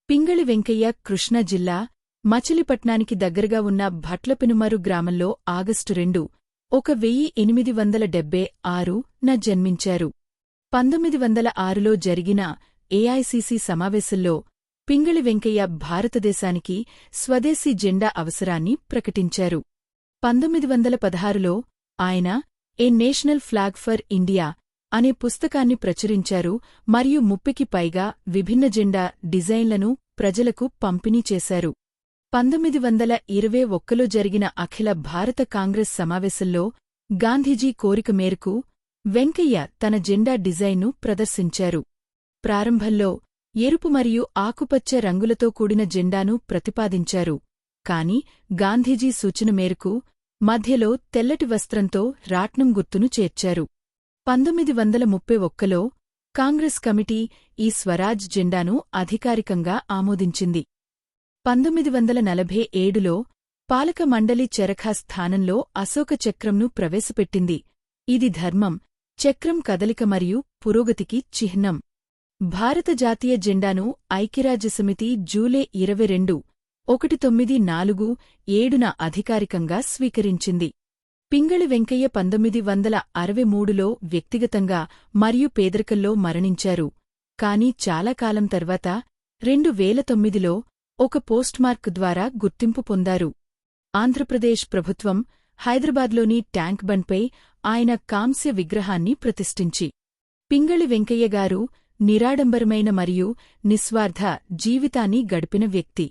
పింగళి వెంకయ్య కృష్ణా జిల్లా మచిలీపట్నానికి దగ్గరగా ఉన్న భట్లపెనుమరు గ్రామంలో ఆగస్టు 2, 1876న జన్మించారు. 1906లో జరిగిన ఏఐసిసి సమావేశంలో పింగళి వెంకయ్య భారతదేశానికి స్వదేశీ జెండా అవసరాన్ని ప్రకటించారు. 1916లో ఆయన ఏ నేషనల్ ఫ్లాగ్ ఫర్ ఇండియా అనే పుస్తకాన్ని ప్రచురించారు మరియు 30కి పైగా విభిన్న జెండా డిజైన్లను ప్రజలకు పంపిణీ చేశారు. 1921లో జరిగిన అఖిల భారత కాంగ్రెస్ సమావేశంలో గాంధీజీ కోరిక మేరకు వెంకయ్య తన జెండా డిజైన్ను ప్రదర్శించారు. ప్రారంభంలో ఎరుపు మరియు ఆకుపచ్చ రంగులతో కూడిన జెండాను ప్రతిపాదించారు, కాని గాంధీజీ సూచన మేరకు మధ్యలో తెల్లటి వస్త్రంతో రాట్నం గుర్తును చేర్చారు. 1931లో కాంగ్రెస్ కమిటీ ఈ స్వరాజ్ జెండాను అధికారికంగా ఆమోదించింది. 1947లో పాలక మండలి చరఖా స్థానంలో అశోక చక్రంను ప్రవేశపెట్టింది. ఇది ధర్మం, చక్రం కదలిక మరియు పురోగతికి చిహ్నం. భారత జాతీయ జెండాను ఐక్యరాజ్యసమితి జూలై 22, 1947న అధికారికంగా స్వీకరించింది. పింగళి వెంకయ్య 1963లో వ్యక్తిగతంగా మరియు పేదరికంలో మరణించారు, కాని చాలా కాలం తర్వాత 2009లో ఒక పోస్ట్మార్క్ ద్వారా గుర్తింపు పొందారు. ఆంధ్రప్రదేశ్ ప్రభుత్వం హైదరాబాద్లోని ట్యాంక్ బండ్పై ఆయన కాంస్య విగ్రహాన్ని ప్రతిష్ఠించి, పింగళి వెంకయ్య గారు నిరాడంబరమైన మరియు నిస్వార్థ జీవితాన్ని గడిపిన వ్యక్తి.